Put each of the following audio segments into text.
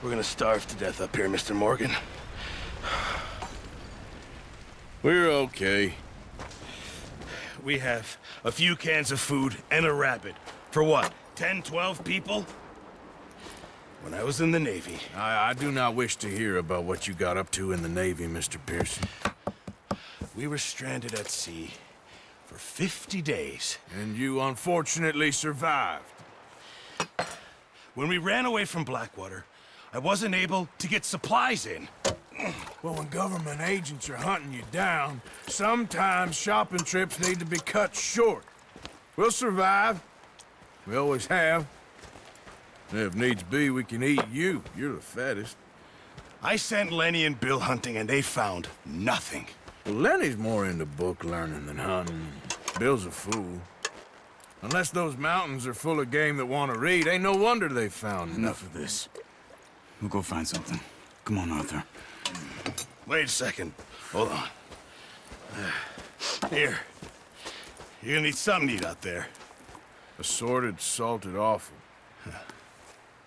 We're gonna starve to death up here, Mr. Morgan. We're okay. We have a few cans of food and a rabbit. For what, 10, 12 people? When I was in the Navy... I do not wish to hear about what you got up to in the Navy, Mr. Pearson. We were stranded at sea for 50 days. And you unfortunately survived. When we ran away from Blackwater, I wasn't able to get supplies in. Well, when government agents are hunting you down, sometimes shopping trips need to be cut short. We'll survive. We always have. And if needs be, we can eat you. You're the fattest. I sent Lenny and Bill hunting, and they found nothing. Well, Lenny's more into book learning than hunting. Bill's a fool. Unless those mountains are full of game that want to read, ain't no wonder they found Enough of this. We'll go find something. Come on, Arthur. Wait a second. Hold on. Here. You're gonna need something to eat out there. Assorted, salted offal.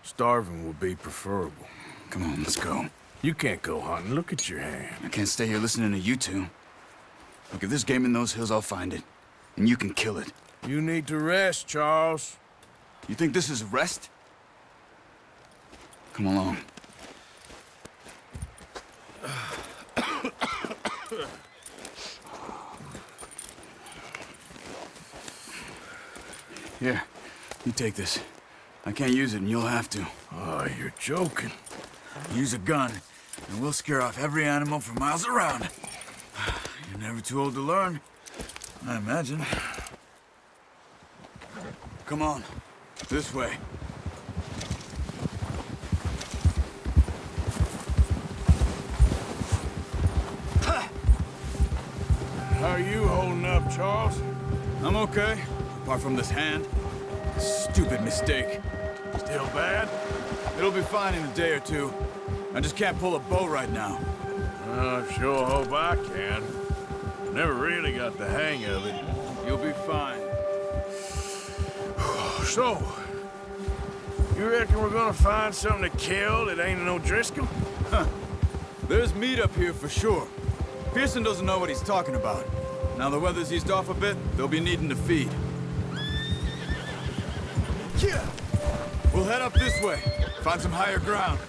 Starving will be preferable. Come on, let's go. You can't go hunting. Look at your hand. I can't stay here listening to you two. Look, if there's game in those hills, I'll find it. And you can kill it. You need to rest, Charles. You think this is rest? Come along. Here, you take this. I can't use it, and you'll have to. Oh, you're joking. Use a gun, and we'll scare off every animal for miles around. You're never too old to learn, I imagine. Come on, this way. How are you holding up, Charles? I'm okay, apart from this hand. Stupid mistake. Still bad? It'll be fine in a day or two. I just can't pull a bow right now. I sure hope I can. Never really got the hang of it. You'll be fine. So, you reckon we're gonna find something to kill that ain't no Driscoll? Huh. There's meat up here for sure. Pearson doesn't know what he's talking about. Now the weather's eased off a bit, they'll be needing to feed. Yeah! We'll head up this way. Find some higher ground.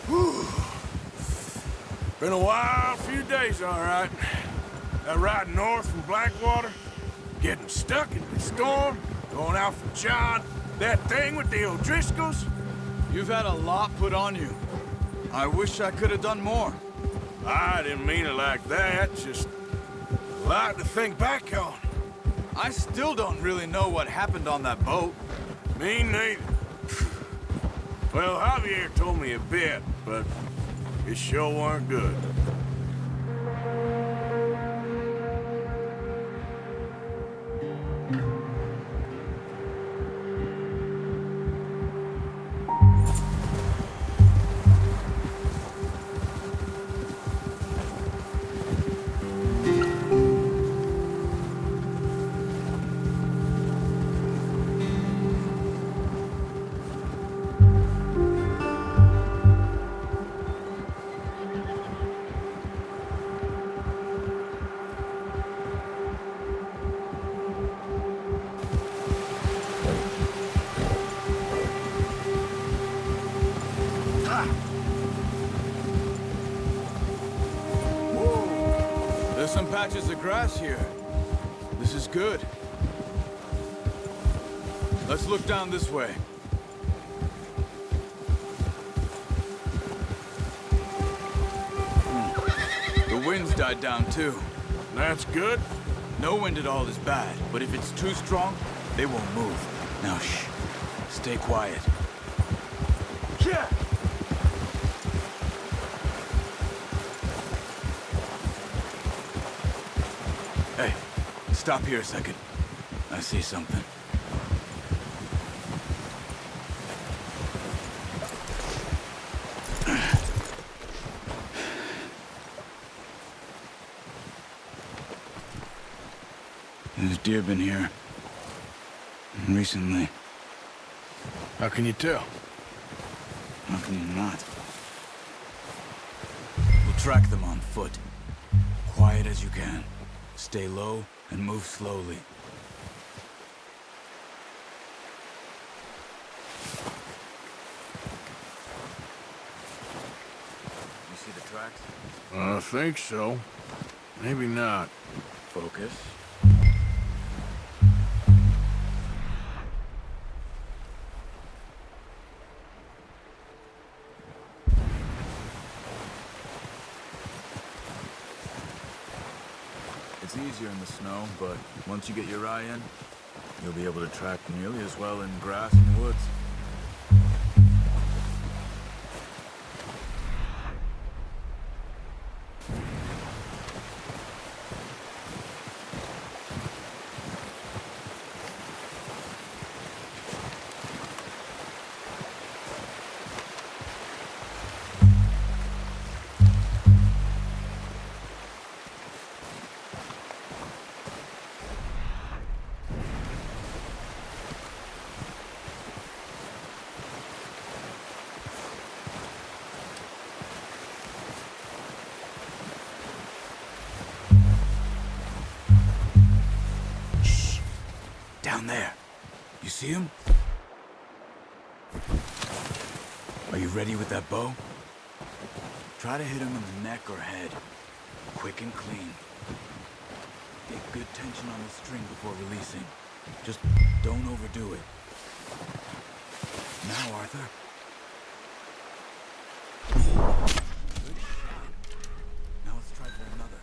Whew. Been a wild few days, all right. That ride north from Blackwater, getting stuck in the storm, going out for John, that thing with the O'Driscolls. You've had a lot put on you. I wish I could have done more. I didn't mean it like that, just a lot to think back on. I still don't really know what happened on that boat. Me neither. Well, Javier told me a bit, but it sure weren't good. Some patches of grass here. This is good. Let's look down this way. The wind's died down too. That's good. No wind at all is bad, but if it's too strong, they won't move. Now shh. Stay quiet. Yeah. Hey, stop here a second. I see something. There's deer been here. Recently. How can you tell? How can you not? We'll track them on foot. Quiet as you can. Stay low and move slowly. You see the tracks? I think so. Maybe not. Focus. It's easier in the snow, but once you get your eye in, you'll be able to track nearly as well in grass and woods. Down there. You see him? Are you ready with that bow? Try to hit him in the neck or head. Quick and clean. Get good tension on the string before releasing. Just don't overdo it. Now, Arthur. Good shot. Now let's try for another.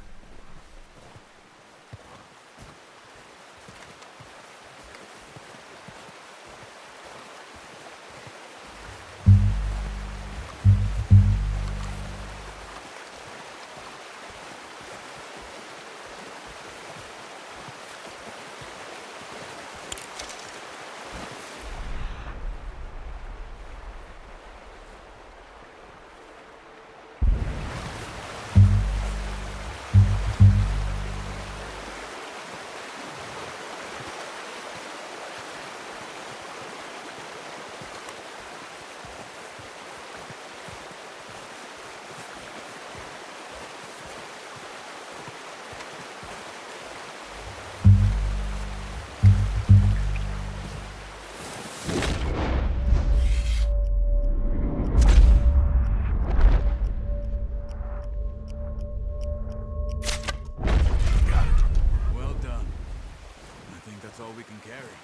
All we can carry.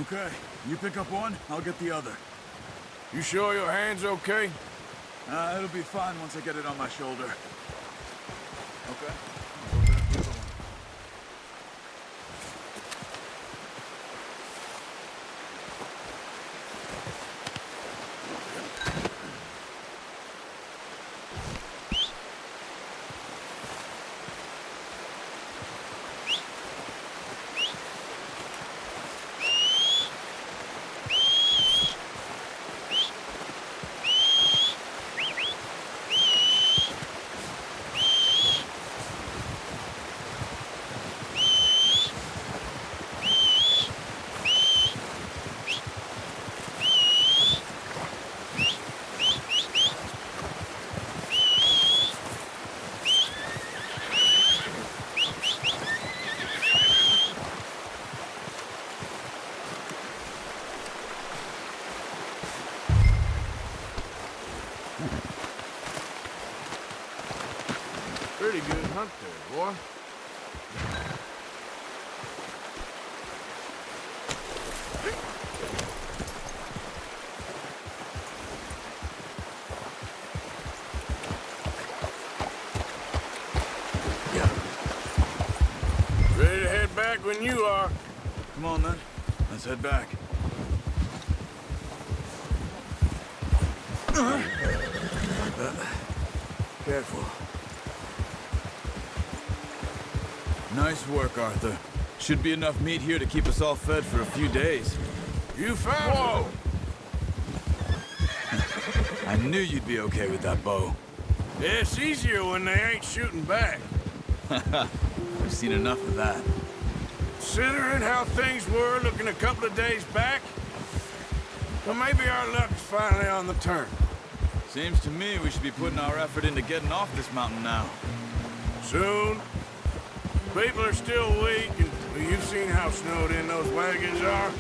Okay, you pick up one, I'll get the other. You sure your hand's okay? It'll be fine once I get it on my shoulder. Okay. Pretty good hunt there, boy. Ready to head back when you are. Come on, then. Let's head back. Careful. Nice work, Arthur. Should be enough meat here to keep us all fed for a few days. You found it. I knew you'd be okay with that bow. Yeah, it's easier when they ain't shooting back. I've seen enough of that. Considering how things were looking a couple of days back, Well, maybe our luck's finally on the turn. Seems to me we should be putting our effort into getting off this mountain now. Soon. People are still weak, and well, you've seen how snowed in those wagons are.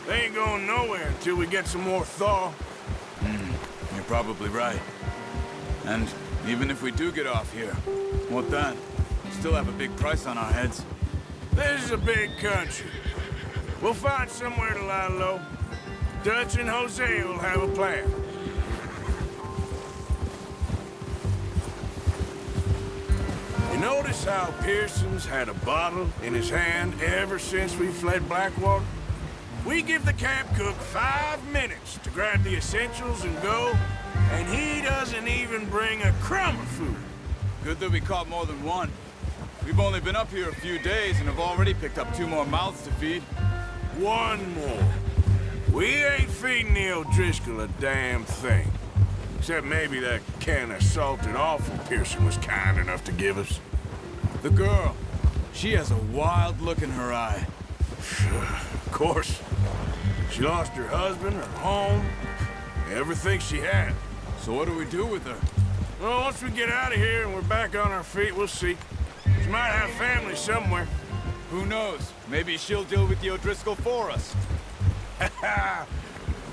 They ain't going nowhere until we get some more thaw. You're probably right. And even if we do get off here, what then? We still have a big price on our heads. This is a big country. We'll find somewhere to lie low. Dutch and Hosea will have a plan. You notice how Pearson's had a bottle in his hand ever since we fled Blackwater? We give the camp cook 5 minutes to grab the essentials and go, and he doesn't even bring a crumb of food. Good that we caught more than one. We've only been up here a few days and have already picked up 2 more mouths to feed. 1 more. We ain't feeding the O'Driscoll a damn thing. Except maybe that can of salted offal Pearson was kind enough to give us. The girl, she has a wild look in her eye. Of course. She lost her husband, her home, everything she had. So what do we do with her? Well, once we get out of here and we're back on our feet, we'll see. She might have family somewhere. Who knows? Maybe she'll deal with the O'Driscoll for us. Well,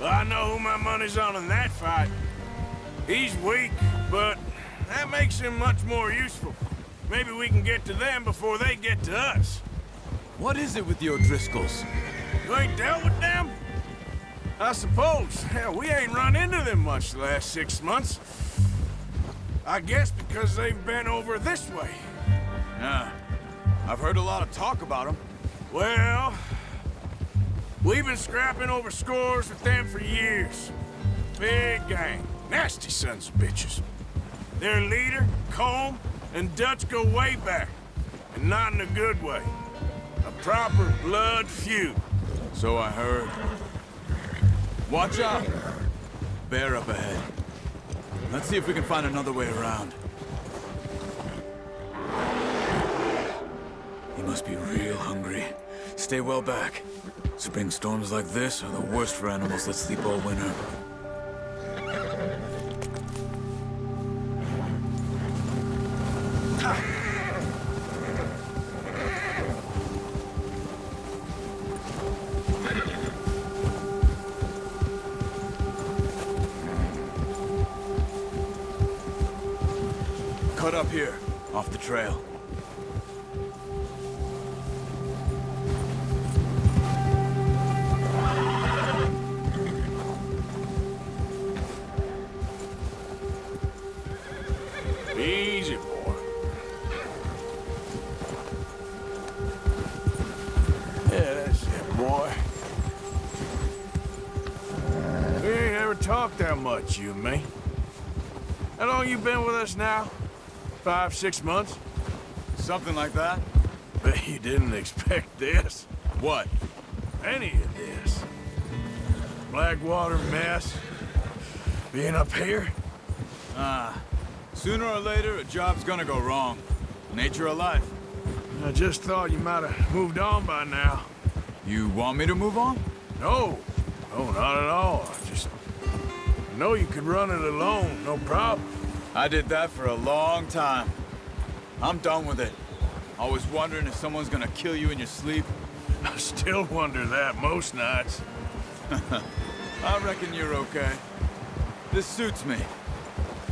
I know who my money's on in that fight. He's weak, but that makes him much more useful. Maybe we can get to them before they get to us. What is it with the O'Driscolls? You ain't dealt with them? I suppose. Hell, we ain't run into them much the last 6 months. I guess because they've been over this way. Yeah, I've heard a lot of talk about them. Well, we've been scrapping over scores with them for years. Big gang. Nasty sons of bitches. Their leader, Combe, and Dutch go way back. And not in a good way. A proper blood feud. So I heard. Watch out! Bear up ahead. Let's see if we can find another way around. He must be real hungry. Stay well back. Spring storms like this are the worst for animals that sleep all winter. Cut up here, off the trail. Easy, boy. Yeah, that's it, boy. We ain't ever talked that much, you and me. How long you been with us now? 5, 6 months? Something like that? Bet you didn't expect this. What? Any of this. Blackwater mess. Being up here. Sooner or later, a job's gonna go wrong. Nature of life. I just thought you might have moved on by now. You want me to move on? No. No, not at all. I know you could run it alone, no problem. I did that for a long time. I'm done with it. Always wondering if someone's gonna kill you in your sleep. I still wonder that most nights. I reckon you're okay. This suits me.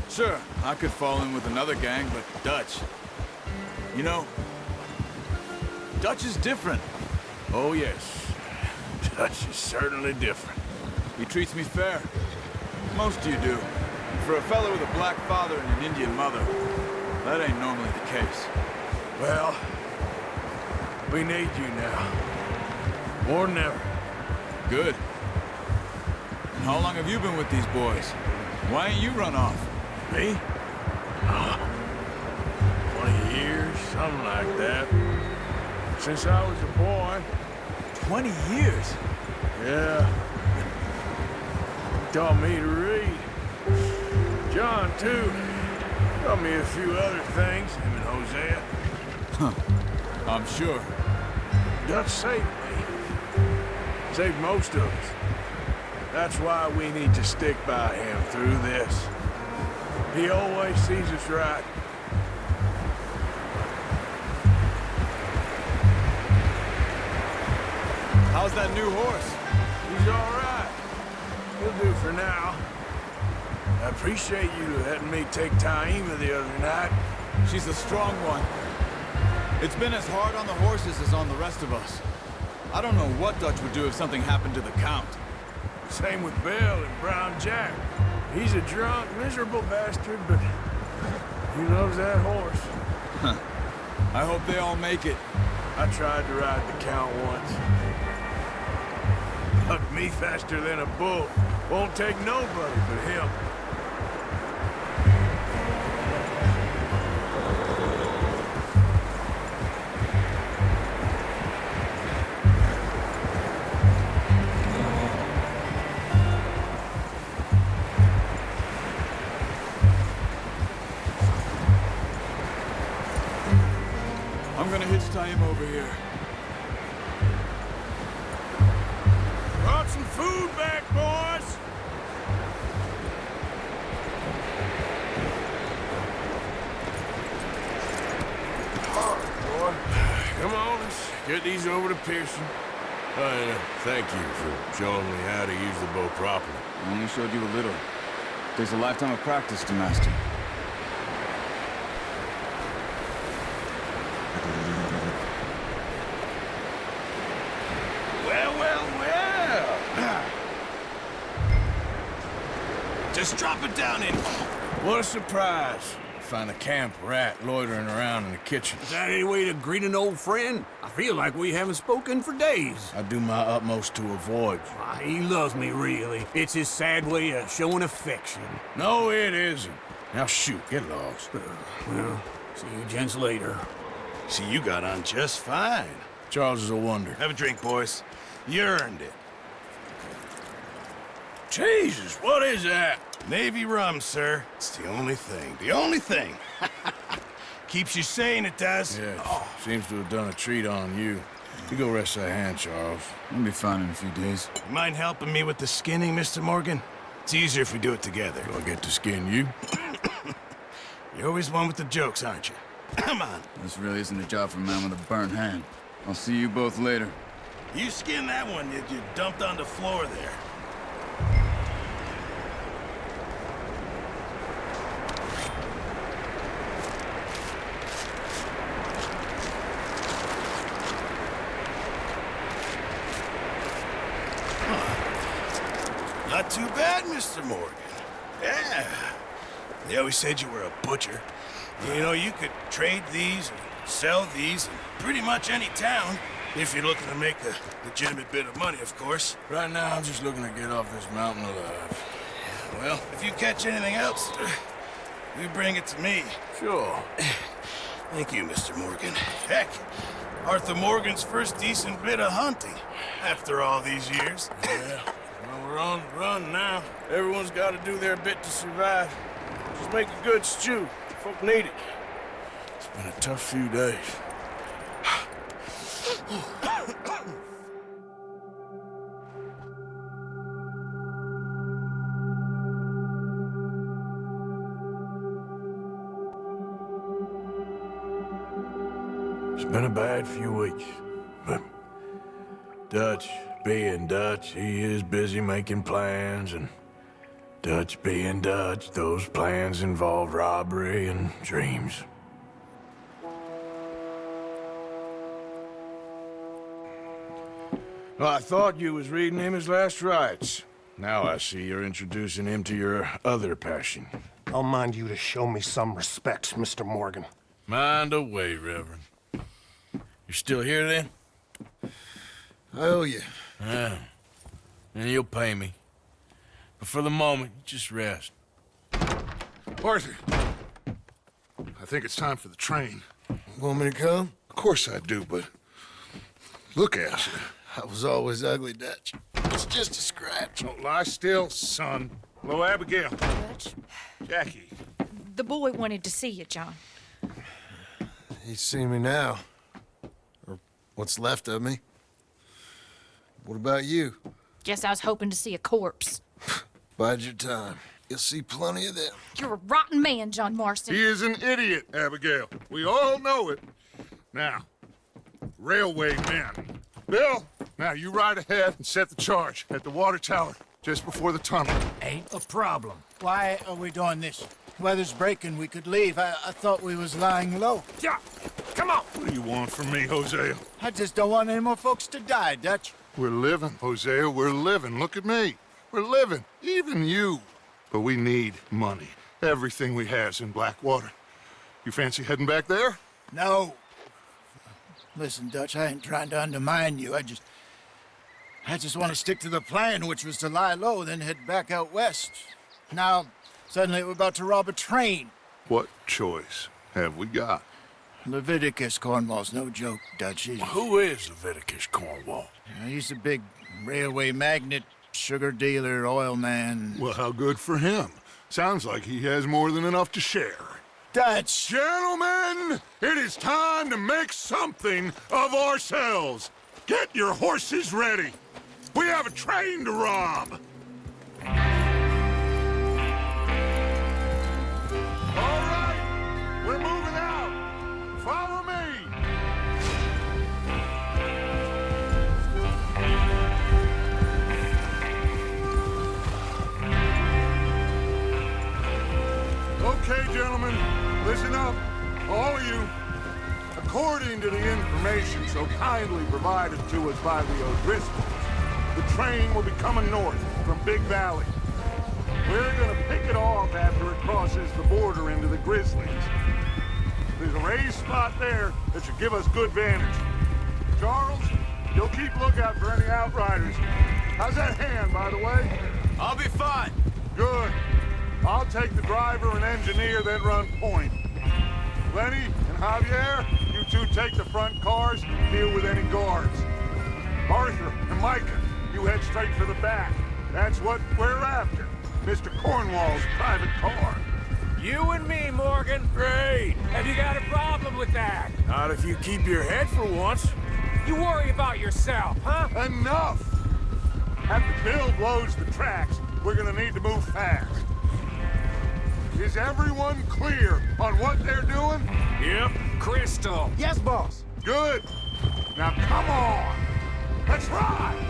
Sure, I could fall in with another gang, but Dutch. You know, Dutch is different. Oh, yes. Dutch is certainly different. He treats me fair. Most of you do. For a fellow with a black father and an Indian mother, that ain't normally the case. Well, we need you now. More than ever. Good. And how long have you been with these boys? Why ain't you run off? Me? Oh, 20 years, something like that. Since I was a boy. 20 years? Yeah. Taught me to read. John, too. Taught me a few other things, him and Hosea. I'm sure. Dutch saved me. Saved most of us. That's why we need to stick by him through this. He always sees us right. How's that new horse? He's all right. He'll do for now. I appreciate you letting me take Taima the other night. She's a strong one. It's been as hard on the horses as on the rest of us. I don't know what Dutch would do if something happened to the Count. Same with Bill and Brown Jack. He's a drunk, miserable bastard, but he loves that horse. Huh. I hope they all make it. I tried to ride the Count once. Bucked me faster than a bull. Won't take nobody but him. I'm gonna hitch tie him over here. Brought some food back, boys! All right, boy. Come on, let's get these over to Pearson. Thank you for showing me how to use the bow properly. I only showed you a little. There's a lifetime of practice to master. Well. Just drop it down in. What a surprise. Find a camp rat loitering around in the kitchen. Is that any way to greet an old friend? I feel like we haven't spoken for days. I do my utmost to avoid you. Ah, he loves me, really. It's his sad way of showing affection. No, it isn't. Now shoot, get lost. Well, see you gents later. See, you got on just fine. Charles is a wonder. Have a drink, boys. You earned it. Jesus, what is that? Navy rum, sir. It's the only thing. The only thing. Keeps you sane, it does. Yeah, seems to have done a treat on you. You go rest that hand, Charles. I'll be fine in a few days. You mind helping me with the skinning, Mr. Morgan? It's easier if we do it together. Do I get to skin you? You're always one with the jokes, aren't you? Come on. This really isn't a job for a man with a burnt hand. I'll see you both later. You skin that one you dumped on the floor there. Not too bad, Mr. Morgan. Yeah. They always said you were a butcher. You know, you could trade these or sell these in pretty much any town, if you're looking to make a legitimate bit of money, of course. Right now, I'm just looking to get off this mountain alive. Well, if you catch anything else, you bring it to me. Sure. Thank you, Mr. Morgan. Heck, Arthur Morgan's first decent bit of hunting, after all these years. Yeah. Well, we're on the run now. Everyone's got to do their bit to survive. Just make a good stew. Folk need it. It's been a tough few days. It's been a bad few weeks, but Dutch being Dutch, he is busy making plans, and Dutch being Dutch, those plans involve robbery and dreams. Well, I thought you was reading him his last rites. Now I see you're introducing him to your other passion. I'll mind you to show me some respect, Mr. Morgan. Mind away, Reverend. You're still here, then? I owe you. Yeah. And you'll pay me. But for the moment, just rest. Arthur, I think it's time for the train. Want me to come? Of course I do, but look at you. I was always ugly, Dutch. It's just a scratch. Don't lie still, son. Hello, Abigail. Dutch, Jackie. the boy wanted to see you, John. He's seen me now. Or what's left of me. What about you? Guess I was hoping to see a corpse. Bide your time. You'll see plenty of them. You're a rotten man, John Marston. He is an idiot, Abigail. We all know it. Now, railway men. Bill, now you ride ahead and set the charge at the water tower just before the tunnel. Ain't a problem. Why are we doing this? Weather's breaking. We could leave. I thought we was lying low. Yeah, come on. What do you want from me, Hosea? I just don't want any more folks to die, Dutch. We're living, Hosea, we're living. Look at me. We're living, even you. But we need money. Everything we have's in Blackwater. You fancy heading back there? No. Listen, Dutch, I ain't trying to undermine you. I just want to stick to the plan, which was to lie low, then head back out west. Now, suddenly we're about to rob a train. What choice have we got? Leviticus Cornwall's no joke, Dutch. Who is Leviticus Cornwall? He's a big railway magnate, sugar dealer, oil man. Well, how good for him. Sounds like he has more than enough to share. Dutch! Gentlemen, it is time to make something of ourselves. Get your horses ready. We have a train to rob. All right, we're moving out. Follow me. Okay, gentlemen, listen up, all of you. According to the information so kindly provided to us by the O'Driscolls, the train will be coming north from Big Valley. We're gonna pick it off after it crosses the border into the Grizzlies. There's a raised spot there that should give us good vantage. Charles, you'll keep lookout for any outriders. How's that hand, by the way? I'll be fine. Good. I'll take the driver and engineer, then run point. Lenny and Javier, you two take the front cars, deal with any guards. Arthur and Micah, you head straight for the back. That's what we're after. Mr. Cornwall's private car. You and me, Morgan. Great. Have you got a problem with that? Not if you keep your head for once. You worry about yourself, huh? Enough! After Bill blows the tracks, we're gonna need to move fast. Is everyone clear on what they're doing? Yep. Crystal. Yes, boss. Good. Now come on. Let's ride.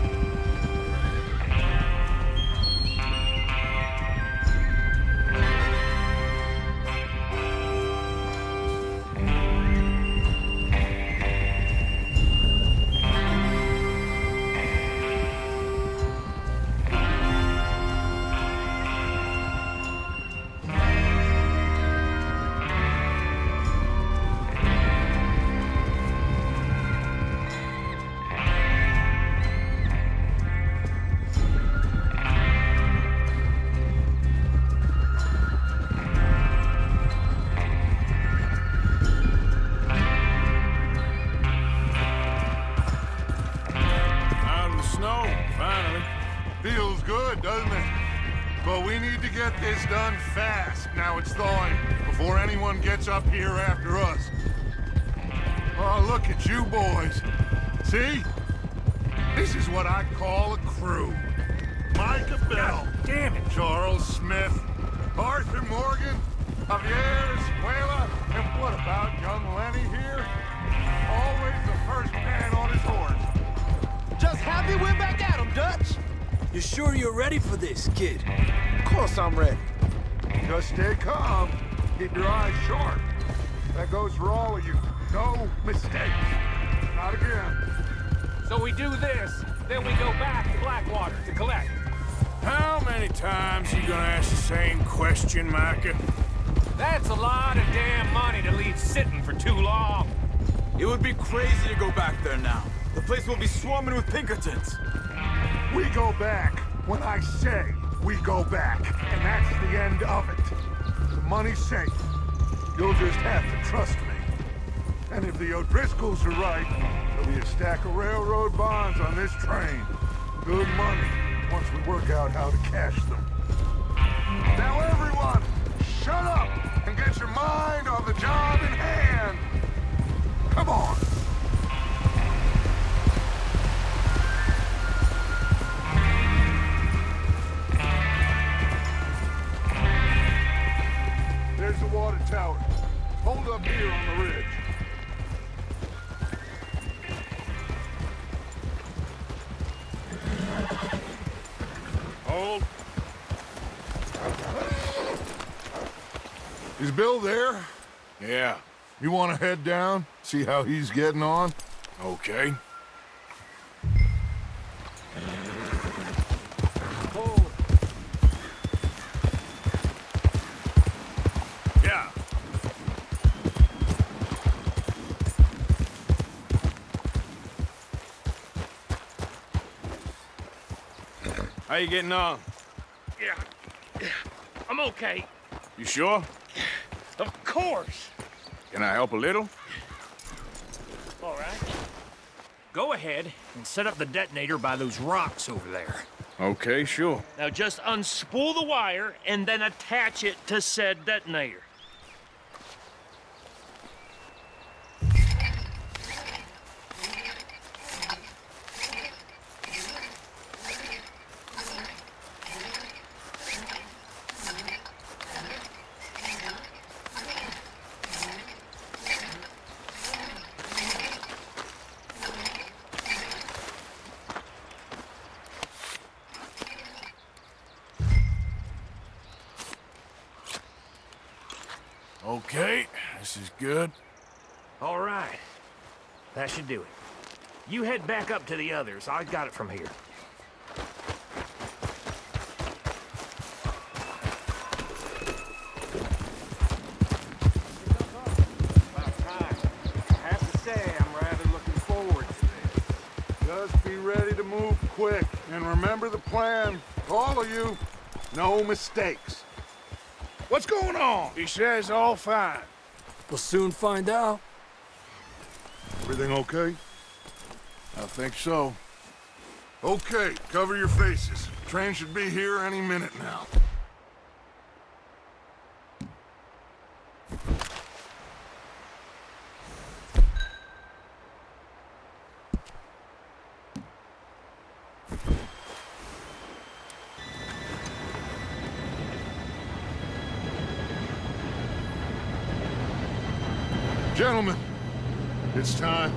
Feels good, doesn't it? But we need to get this done fast. Now it's thawing, before anyone gets up here after us. Oh, look at you boys. See? This is what I call a crew. Micah Bell. Damn it. Charles Smith. Arthur Morgan. Javier Escuela. And what about young Lenny here? Always the first man on his horse. Just happy we're back at 'em, Dutch. You sure you're ready for this, kid? Of course I'm ready. Just stay calm. Keep your eyes sharp. That goes for all of you. No mistakes. Not again. So we do this, then we go back to Blackwater to collect. How many times you gonna ask the same question, Micah? That's a lot of damn money to leave sitting for too long. It would be crazy to go back there now. The place will be swarming with Pinkertons. We go back when I say we go back. And that's the end of it. The money's safe. You'll just have to trust me. And if the O'Driscolls are right, there'll be a stack of railroad bonds on this train. Good money, once we work out how to cash them. Now everyone, shut up and get your mind on the job in hand. Come on. Hold. Is Bill there? Yeah, You want to head down? See how he's getting on? okay. Yeah. How you getting on? Yeah, I'm okay. You sure? Of course. Can I help a little? All right. Go ahead and set up the detonator by those rocks over there. Okay, sure. Now just unspool the wire and then attach it to said detonator. Okay, this is good. All right. That should do it. You head back up to the others. I got it from here. About time. I have to say, I'm rather looking forward to this. Just be ready to move quick. And remember the plan. All of you, no mistakes. What's going on? He says all fine. We'll soon find out. Everything okay? I think so. Okay, cover your faces. Train should be here any minute now. Gentlemen, it's time.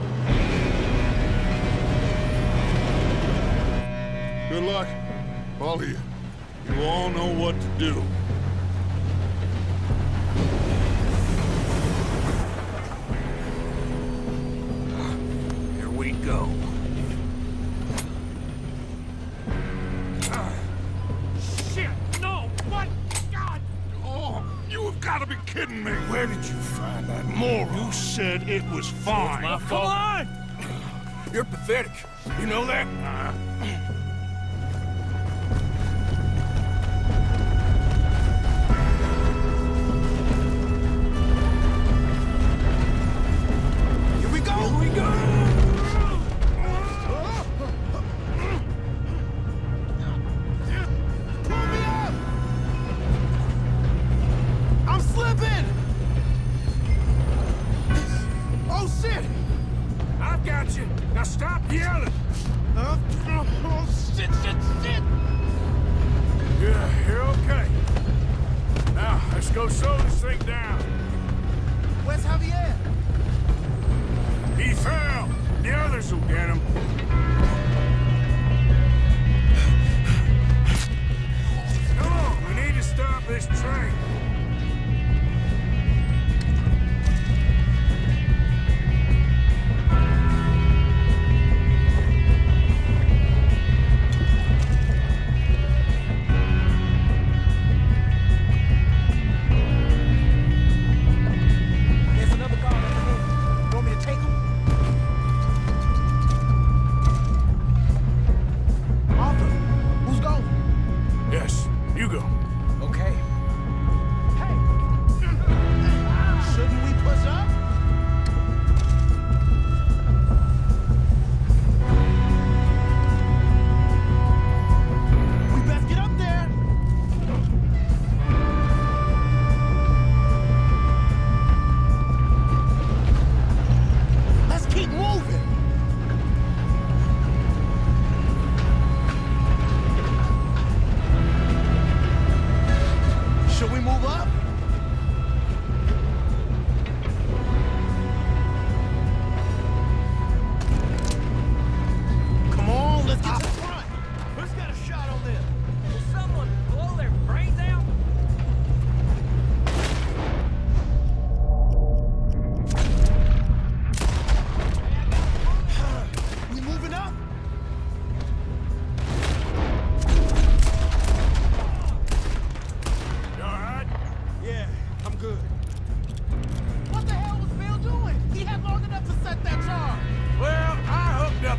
Good luck, all of you. You all know what to do. Here we go. Shit! No! What? God! Oh, you have got to be kidding me. Where did you find that moron? You said it was fine. My fault. Come on! You're pathetic. You know that? Here we go! Here we go! Pull me up! I'm slipping! Oh, shit! I've got you. Now stop yelling. Oh, shit, shit, shit! Yeah, you're okay. Now, let's go slow this thing down. Where's Javier? He fell. The others will get him. Come on, we need to stop this train.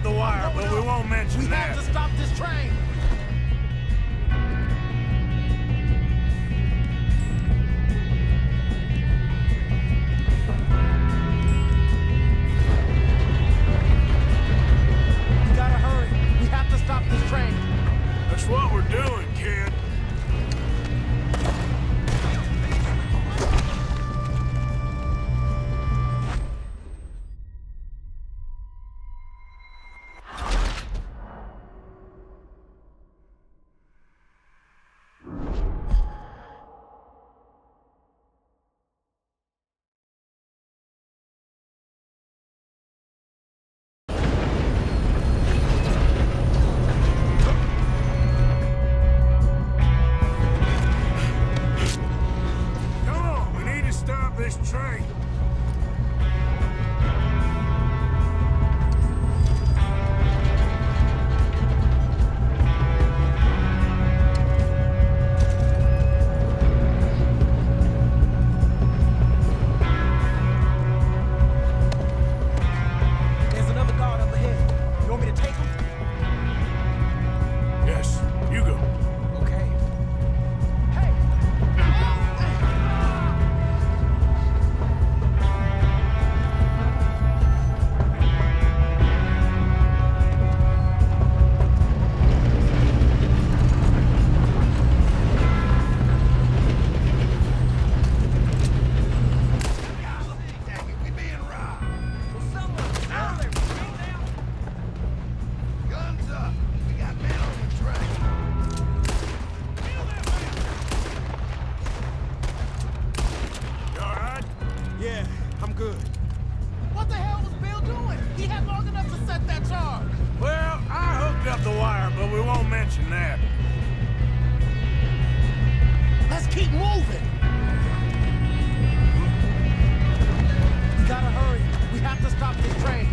up the wire, but we won't mention that. We have to stop this train! We gotta hurry. We have to stop this train. That's what we're doing, kid. This train. There's another guard up ahead. You want me to take him? Yes, you go. Okay. Hey! Yeah, I'm good. What the hell was Bill doing? He had long enough to set that charge. Well, I hooked up the wire, but we won't mention that. Let's keep moving. We gotta hurry. We have to stop this train.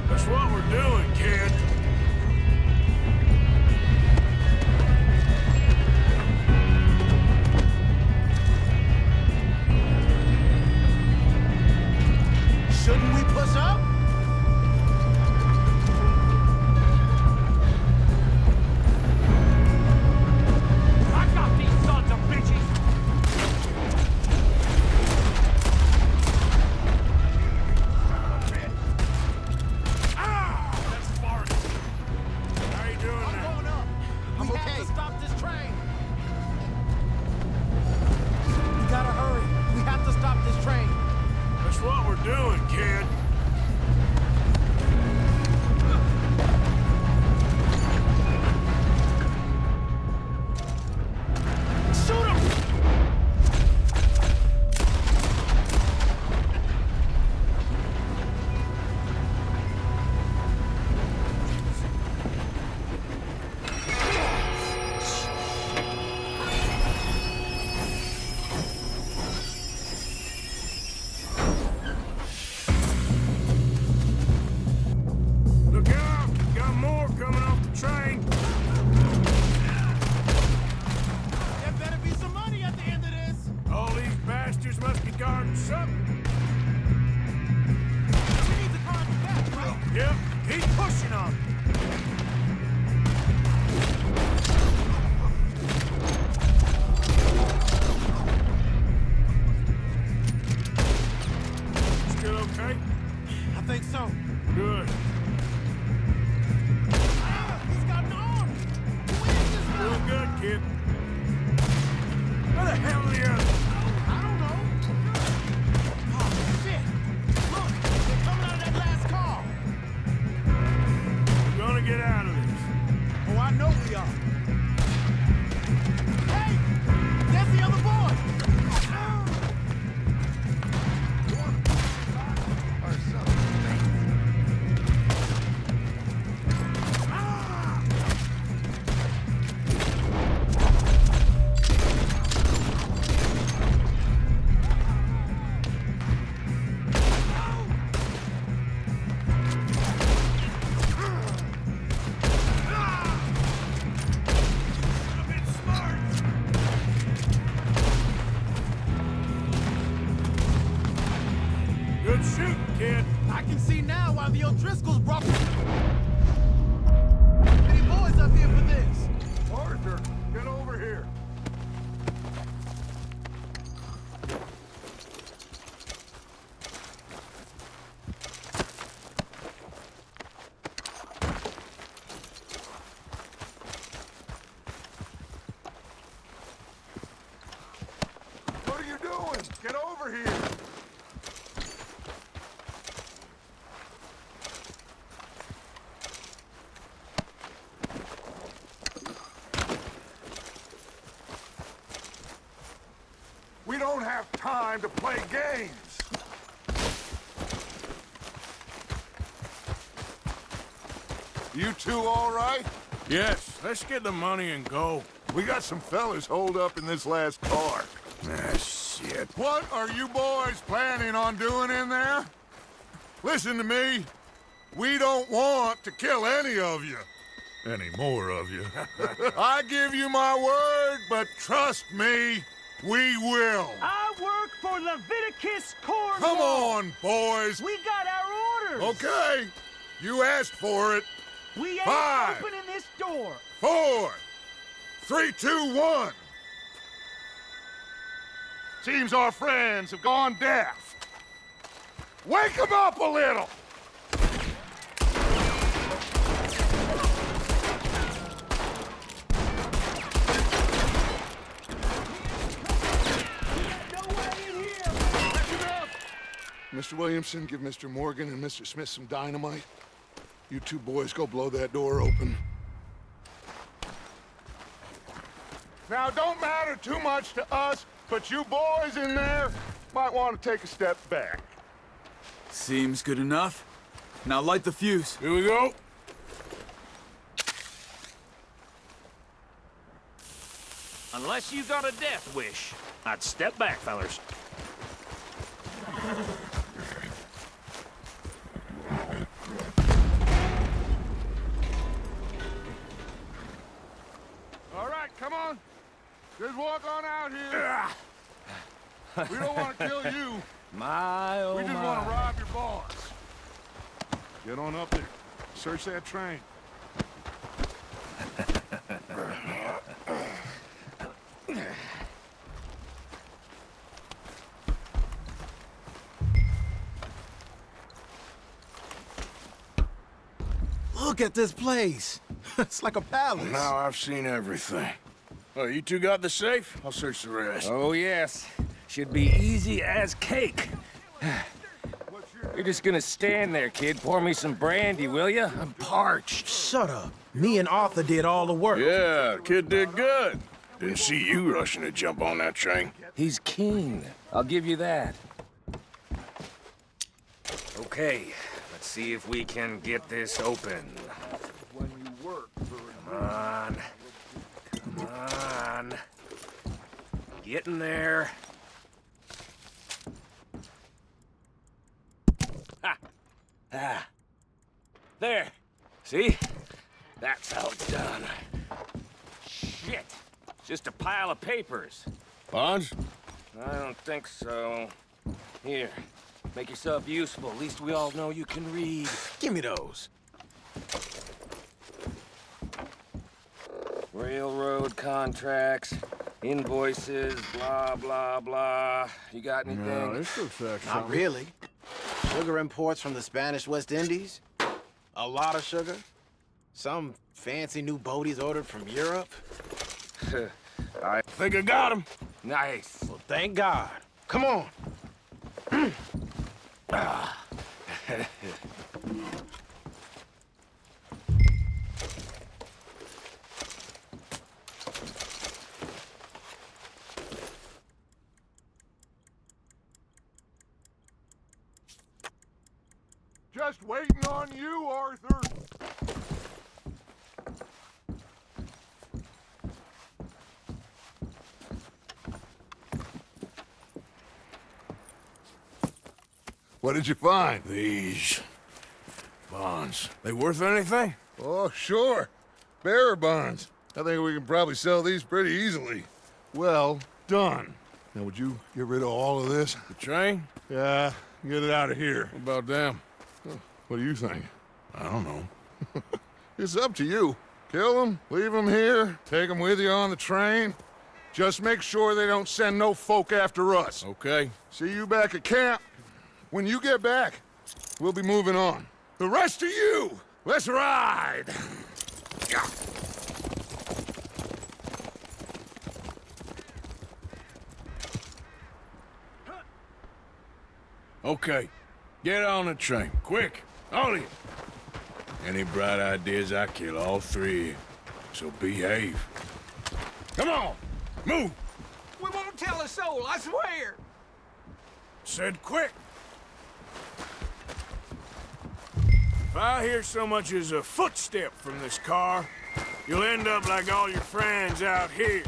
That's what we're doing, kid. Shouldn't we push up? I got these sons of bitches! That's far. How you doing I'm now? going up. I'm We okay. have to stop this train. We gotta hurry. We have to stop this train. That's what we're doing, kid. Shoot him! Look out! Got more coming off the train. There better be some money at the end of this. All these bastards must be guarding something. We need to contact that, right? Yep, keep pushing on. Still okay? I think so. Good. He's got an arm. Who is this guy? Real good, kid. Where the hell are the others? I don't know. Oh, shit. Look, they're coming out of that last car. We're gonna get out of this. Oh, I know we are. Hey, there's the other boy. over here! We don't have time to play games! You two all right? Yes, let's get the money and go. We got some fellas holed up in this last car. Ah, shit. What are you boys planning on doing in there? Listen to me. We don't want to kill any of you. Any more of you. I give you my word, but trust me, we will. I work for Leviticus Cornwall. Come on, boys. We got our orders. Okay. You asked for it. We ain't 5, opening this door. 4, 3, 2, 1. Seems our friends have gone deaf. Wake them up a little! Mr. Williamson, give Mr. Morgan and Mr. Smith some dynamite. You two boys go blow that door open. Now, don't matter too much to us, but you boys in there might want to take a step back. Seems good enough. Now light the fuse. Here we go. Unless you got a death wish, I'd step back, fellers. All right, come on. Just walk on out here. We don't want to kill you. My, oh We just my. want to rob your boss. Get on up there. Search that train. Look at this place. It's like a palace. Now I've seen everything. Oh, you two got the safe? I'll search the rest. Oh, yes. Should be easy as cake. You're just gonna stand there, kid. Pour me some brandy, will ya? I'm parched. Shut up. Me and Arthur did all the work. Yeah, the kid did good. Didn't see you rushing to jump on that train. He's keen. I'll give you that. Okay, let's see if we can get this open. When you work for Come on. Come on. Get in there. Ha! Ah. There. See? That's how it's done. Shit. Just a pile of papers. Bonds? I don't think so. Here. Make yourself useful. At least we all know you can read. Give me those. Railroad contracts, invoices, blah, blah, blah. You got anything? No, this looks like Not something. really. Sugar imports from the Spanish West Indies. A lot of sugar. Some fancy new boaties ordered from Europe. I think I got him. Nice. Well, thank God. Come on. Just waiting on you, Arthur. What did you find? These bonds. They worth anything? Oh, sure. Bearer bonds. I think we can probably sell these pretty easily. Well done. Now, would you get rid of all of this? The train? Yeah, get it out of here. What about them? What do you think? I don't know. It's up to you. Kill them, leave them here, take them with you on the train. Just make sure they don't send no folk after us. Okay. See you back at camp. When you get back, we'll be moving on. The rest of you, let's ride! Okay, get on the train, quick, all of you. Any bright ideas, I kill all three, so behave. Come on, move! We won't tell a soul, I swear! Said quick! If I hear so much as a footstep from this car, you'll end up like all your friends out here.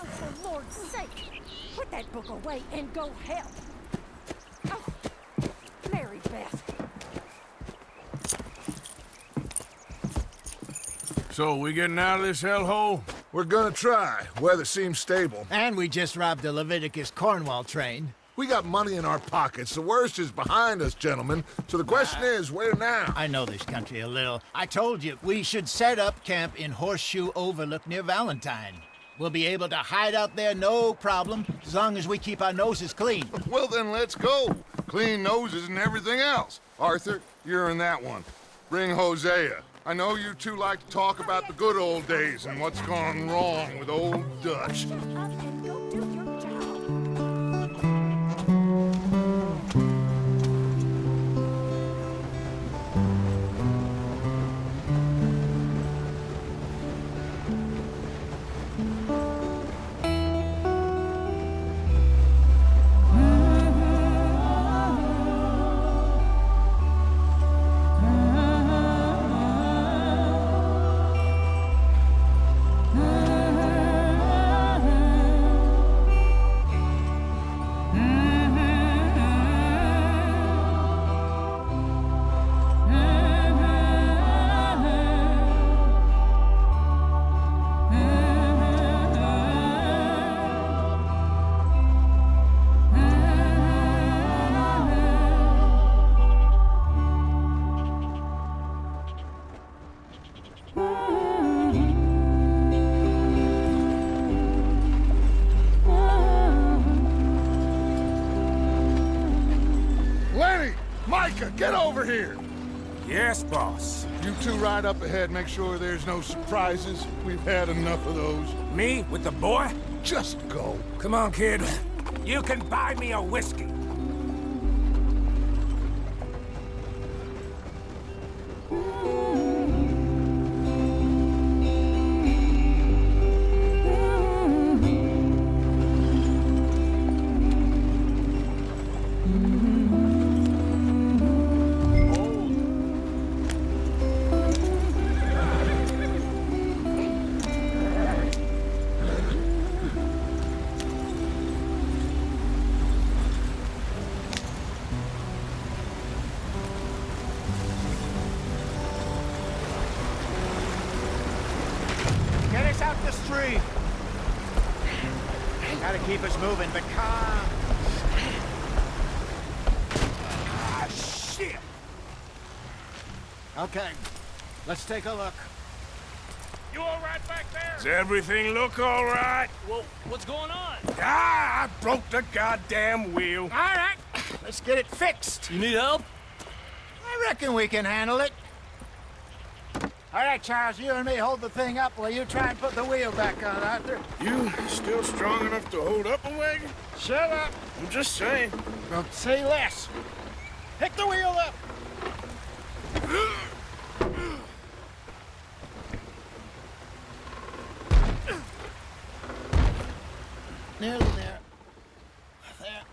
Oh, for Lord's sake, put that book away and go help. Oh, Mary Beth. So, we getting out of this hellhole? We're gonna try. Weather seems stable. And we just robbed the Leviticus Cornwall train. We got money in our pockets. The worst is behind us, gentlemen. So the question is, where now? I know this country a little. I told you, we should set up camp in Horseshoe Overlook near Valentine. We'll be able to hide out there, no problem, as long as we keep our noses clean. Well, then let's go. Clean noses and everything else. Arthur, you're in that one. Bring Hosea. I know you two like to talk about the good old days and what's gone wrong with old Dutch. Shut up and go do your job. Get over here! Yes, boss. You two ride up ahead, make sure there's no surprises. We've had enough of those. Me with the boy? Just go. Come on, kid. You can buy me a whiskey. Out the street. Gotta keep us moving, but calm. Ah, shit! Okay, let's take a look. You all right back there? Does everything look all right? Well, what's going on? Ah, I broke the goddamn wheel. All right, let's get it fixed. You need help? I reckon we can handle it. All right, Charles, you and me hold the thing up while you try and put the wheel back on, Arthur. You still strong enough to hold up a wagon? Shut up. I'm just saying. Don't say less. Pick the wheel up. Nearly there. There.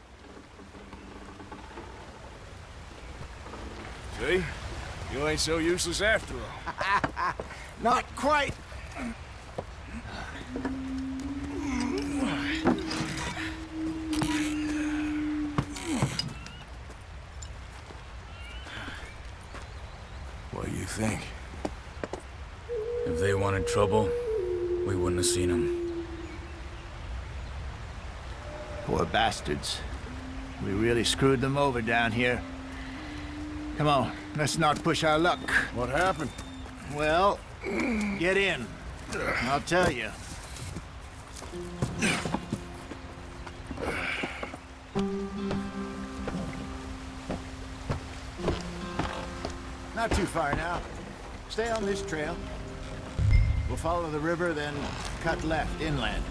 ain't so useless after all. Not quite. What do you think? If they wanted trouble, we wouldn't have seen them. Poor bastards. We really screwed them over down here. Come on, let's not push our luck. What happened? Well, get in. I'll tell you. Not too far now. Stay on this trail. We'll follow the river, then cut left inland.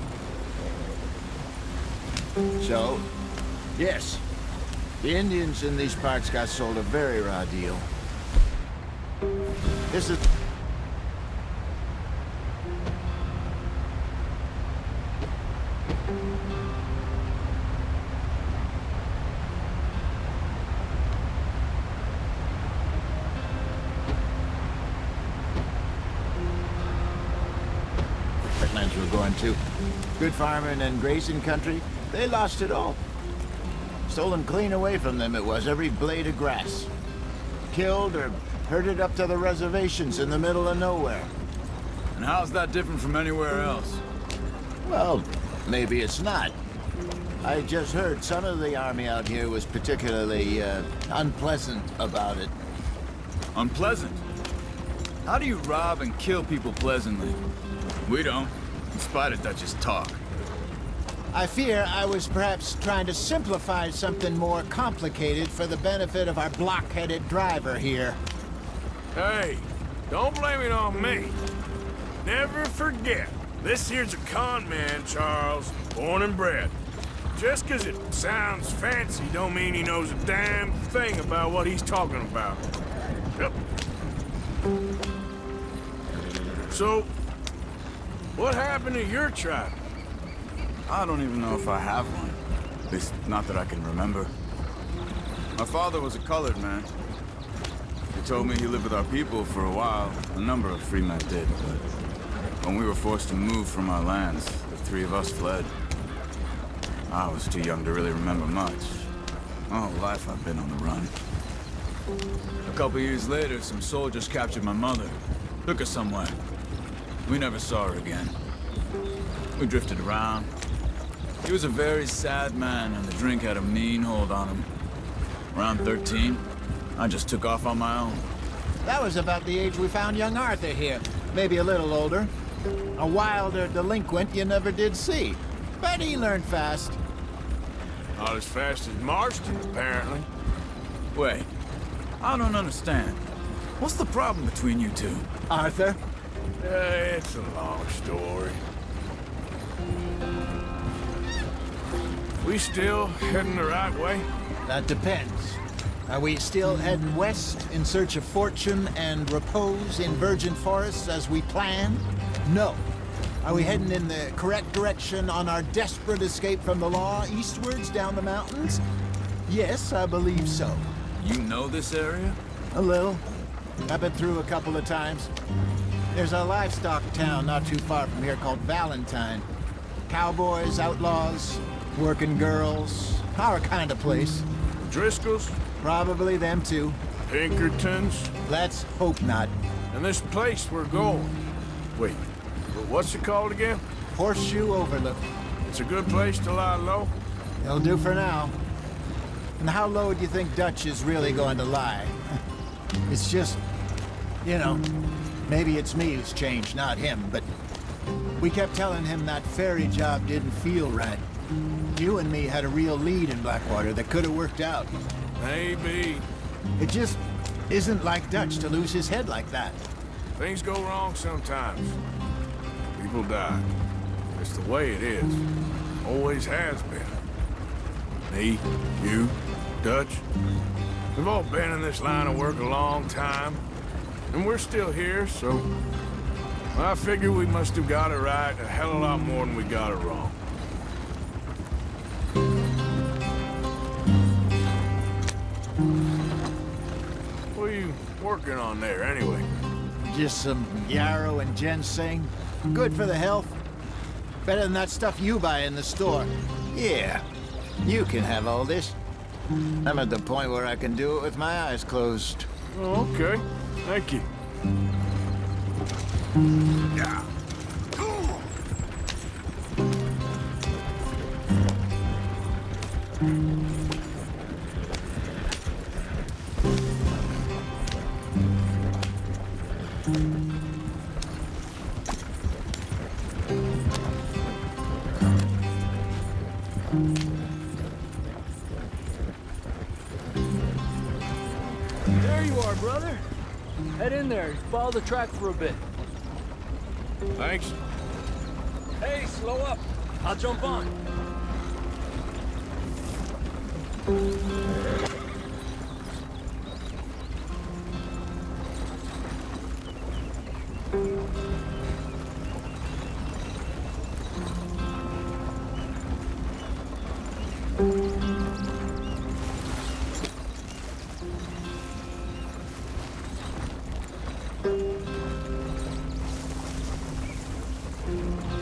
So, yes, the Indians in these parts got sold a very raw deal. This is... Wetlands we're going to. Good farming and grazing country. They lost it all. Stolen clean away from them it was, every blade of grass. Killed or herded up to the reservations in the middle of nowhere. And how's that different from anywhere else? Well, maybe it's not. I just heard some of the army out here was particularly, unpleasant about it. Unpleasant? How do you rob and kill people pleasantly? We don't, in spite of Dutch's talk. I fear I was perhaps trying to simplify something more complicated for the benefit of our block-headed driver here. Hey, don't blame it on me. Never forget, this here's a con man, Charles, born and bred. Just 'cause it sounds fancy don't mean he knows a damn thing about what he's talking about. Yep. So, what happened to your tribe? I don't even know if I have one. At least, not that I can remember. My father was a colored man. He told me he lived with our people for a while. A number of free men did, but when we were forced to move from our lands, the three of us fled. I was too young to really remember much. My whole life I've been on the run. A couple years later, some soldiers captured my mother. Took her somewhere. We never saw her again. We drifted around. He was a very sad man, and the drink had a mean hold on him. Around 13, I just took off on my own. That was about the age we found young Arthur here. Maybe a little older. A wilder delinquent you never did see. But he learned fast. Not as fast as Marston, apparently. Wait, I don't understand. What's the problem between you two? Arthur? It's a long story. We still heading the right way? That depends. Are we still heading west in search of fortune and repose in virgin forests as we planned? No. Are we heading in the correct direction on our desperate escape from the law eastwards down the mountains? Yes, I believe so. You know this area? A little. I've been through a couple of times. There's a livestock town not too far from here called Valentine. Cowboys, outlaws, working girls, our kind of place. Driscolls? Probably them too. Pinkertons? Let's hope not. And this place we're going. Wait, what's it called again? Horseshoe Overlook. It's a good place to lie low? It'll do for now. And how low do you think Dutch is really going to lie? It's just, you know, maybe it's me who's changed, not him, but we kept telling him that ferry job didn't feel right. You and me had a real lead in Blackwater that could have worked out. Maybe. It just isn't like Dutch to lose his head like that. Things go wrong sometimes. People die. It's the way it is. Always has been. Me, you, Dutch. We've all been in this line of work a long time. And we're still here, so... I figure we must have got it right a hell of a lot more than we got it wrong. What are you working on there, anyway? Just some yarrow and ginseng. Good for the health. Better than that stuff you buy in the store. Yeah, you can have all this. I'm at the point where I can do it with my eyes closed. Oh, okay. Thank you. Yeah. There you are, brother. Head in there. Follow the track for a bit. Thanks. Hey, slow up. I'll jump on.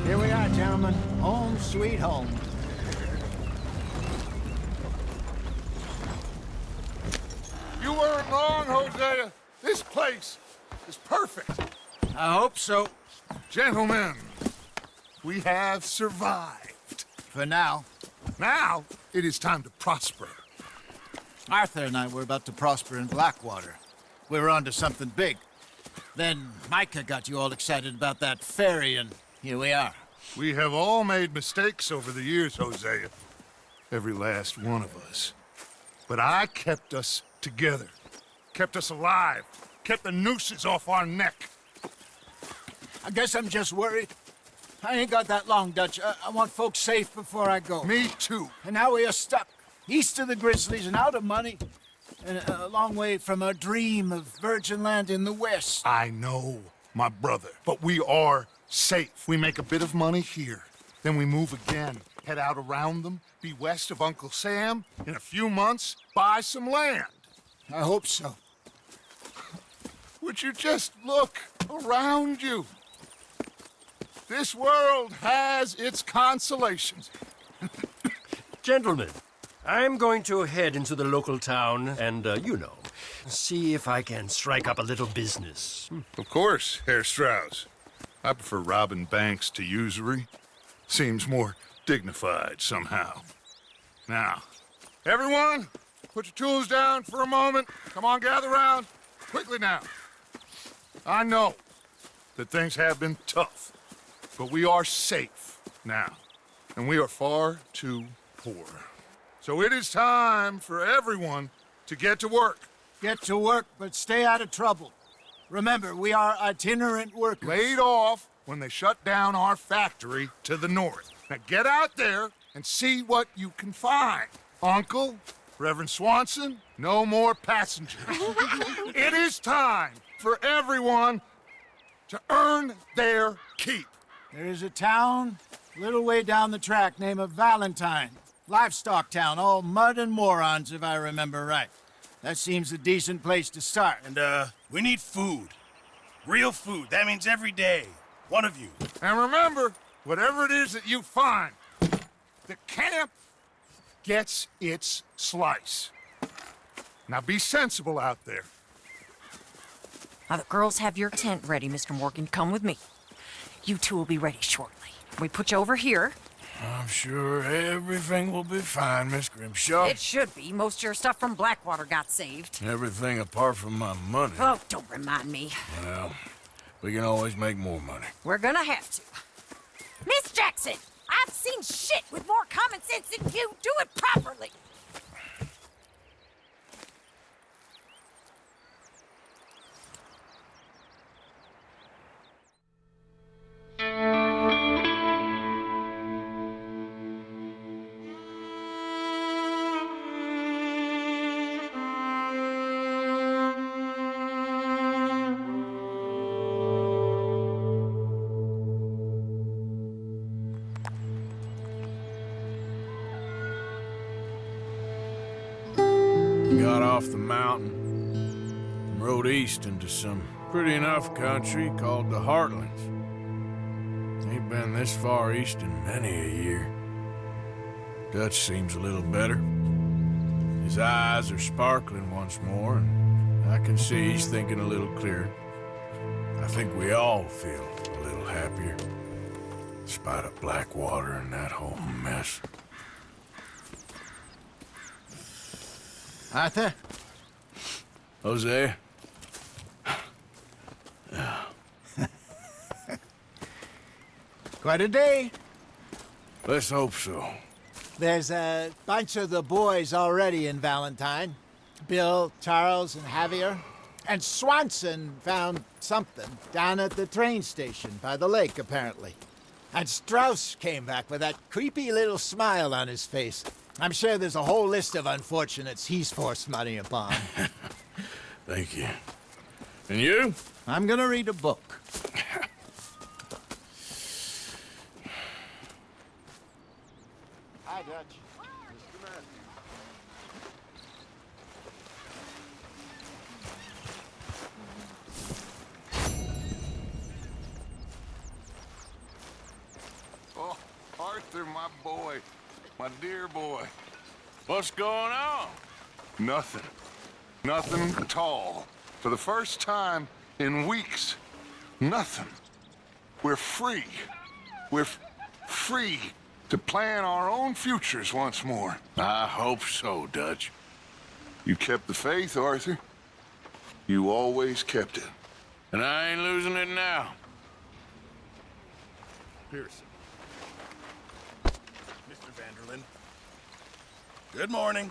Here we are, gentlemen. Home sweet home. You weren't wrong, Hosea. This place is perfect. I hope so. Gentlemen, we have survived. For now. Now, it is time to prosper. Arthur and I were about to prosper in Blackwater. We were onto something big. Then Micah got you all excited about that ferry, and here we are. We have all made mistakes over the years, Hosea. Every last one of us. But I kept us together. Kept us alive. Kept the nooses off our neck. I guess I'm just worried. I ain't got that long, Dutch. I want folks safe before I go. Me too. And now we are stuck. East of the Grizzlies and out of money. And a long way from our dream of virgin land in the west. I know, my brother. But we are safe. We make a bit of money here. Then we move again. Head out around them. Be west of Uncle Sam. In a few months, buy some land. I hope so. Would you just look around you? This world has its consolations. Gentlemen, I'm going to head into the local town and, see if I can strike up a little business. Of course, Herr Strauss. I prefer robbing banks to usury. Seems more dignified somehow. Now, everyone, put your tools down for a moment. Come on, gather round. Quickly now. I know that things have been tough, but we are safe now, and we are far too poor. So it is time for everyone to get to work. Get to work, but stay out of trouble. Remember, we are itinerant workers. Laid off when they shut down our factory to the north. Now get out there and see what you can find. Uncle, Reverend Swanson, no more passengers. It is time for everyone to earn their keep. There is a town a little way down the track named Valentine. Livestock town, all mud and morons, if I remember right. That seems a decent place to start. And, we need food. Real food. That means every day. One of you. And remember, whatever it is that you find, the camp gets its slice. Now be sensible out there. Now, the girls have your tent ready, Mr. Morgan. Come with me. You two will be ready shortly. We put you over here. I'm sure everything will be fine, Miss Grimshaw. It should be. Most of your stuff from Blackwater got saved. Everything apart from my money. Oh, don't remind me. Well, we can always make more money. We're gonna have to. Miss Jackson, I've seen shit with more common sense than you. Do it properly. Got off the mountain, rode east into some pretty enough country called the Heartlands. Ain't been this far east in many a year. Dutch seems a little better. His eyes are sparkling once more, and I can see he's thinking a little clearer. I think we all feel a little happier, despite of Blackwater and that whole mess. Arthur? Jose? Quite a day. Let's hope so. There's a bunch of the boys already in Valentine. Bill, Charles, and Javier. And Swanson found something down at the train station by the lake, apparently. And Strauss came back with that creepy little smile on his face. I'm sure there's a whole list of unfortunates he's forced money upon. Thank you. And you? I'm gonna read a book. Hi, Dutch. Oh, Arthur, my boy. My dear boy. What's going on? Nothing. Nothing at all. For the first time in weeks, nothing. We're free. We're free to plan our own futures once more. I hope so, Dutch. You kept the faith, Arthur. You always kept it. And I ain't losing it now. Pearson. Mr. Vanderlyn. Good morning.